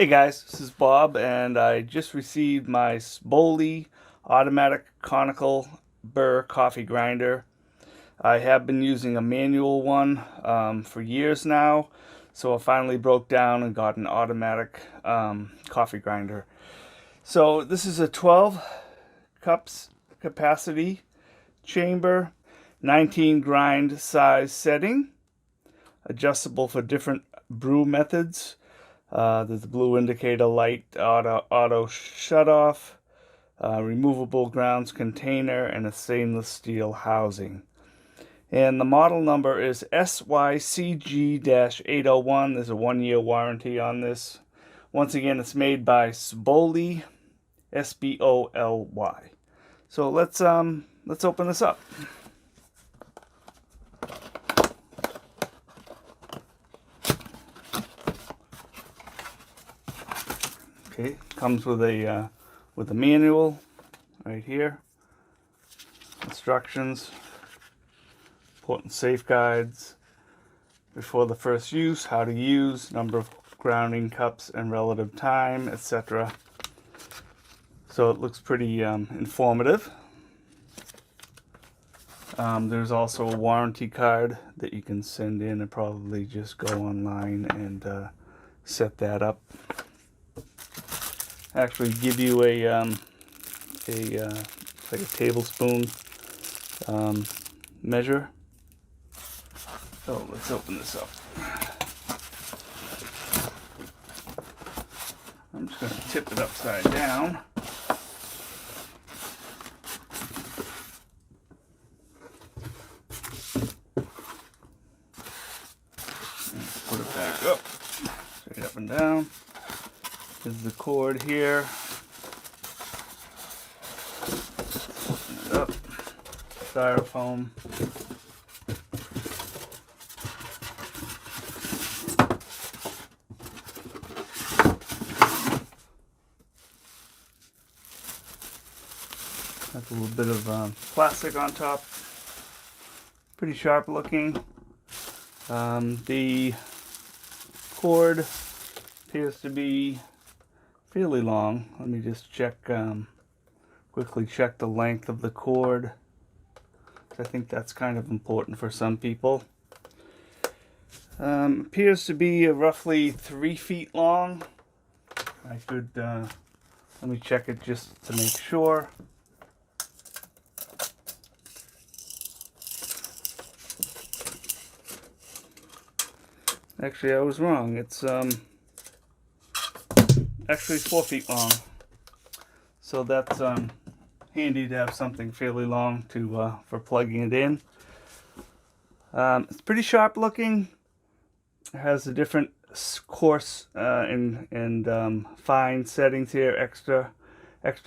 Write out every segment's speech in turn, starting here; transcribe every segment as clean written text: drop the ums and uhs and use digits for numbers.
Hey guys, this is Bob, and I just received my Sboly automatic conical Burr coffee grinder. I have been using a manual one for years now, so I finally broke down and got an automatic coffee grinder. So this is a 12 cups capacity chamber, 19 grind size setting, adjustable for different brew methods. There's the blue indicator light, auto shut off, removable grounds container, and a stainless steel housing. And the model number is SYCG-801. There's a 1-year warranty on this. Once again, it's made by Sboly, Sboly. So let's open this up. Okay, comes with a manual right here, instructions, important safeguards before the first use, how to use, number of grounding cups and relative time, etc. So it looks pretty informative. There's also a warranty card that you can send in and probably just go online and set that up. Actually give you like a tablespoon measure. So let's open this up. I'm just going to tip it upside down. And put it back up, straight up and down. There's the cord here. Open it up. Styrofoam. That's a little bit of plastic on top. Pretty sharp looking. The cord appears to be fairly long. Let me just check, quickly check the length of the cord. I think that's kind of important for some people. Appears to be roughly 3 feet long. I could, let me check it just to make sure. Actually, I was wrong. It's, actually 4 feet long, so that's handy to have something fairly long to for plugging it in. It's pretty sharp looking. It has the different coarse and fine settings here: extra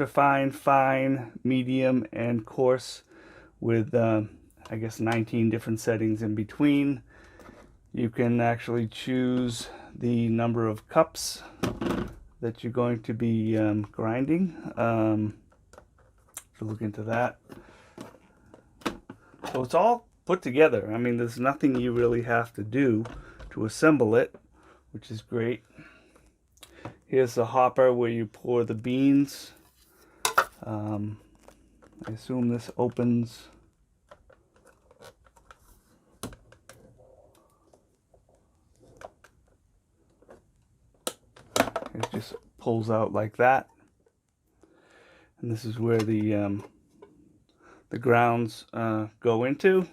fine, fine, medium, and coarse, with I guess 19 different settings in between. You can actually choose the number of cups that you're going to be grinding. So look into that. So it's all put together. I mean, there's nothing you really have to do to assemble it, which is great. Here's the hopper where you pour the beans. I assume this opens. It just pulls out like that, and this is where the grounds go into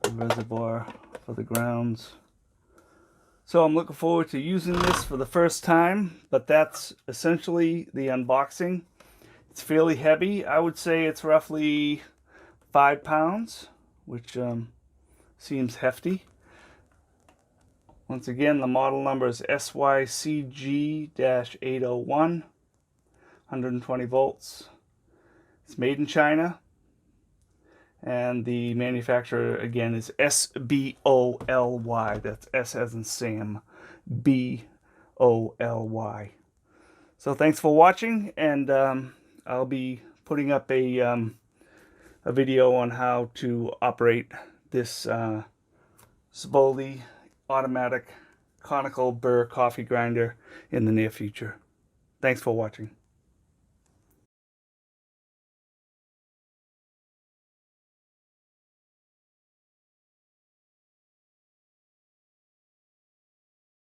the reservoir for the grounds. So I'm looking forward to using this for the first time, but that's essentially the unboxing. It's fairly heavy. I would say it's roughly 5 pounds, which seems hefty. Once again, the model number is SYCG-801, 120 volts. It's made in China, and the manufacturer again is Sboly. That's S as in Sam, B-O-L-Y. So thanks for watching, and I'll be putting up a video on how to operate this Sboly automatic Conical Burr coffee grinder in the near future. Thanks for watching.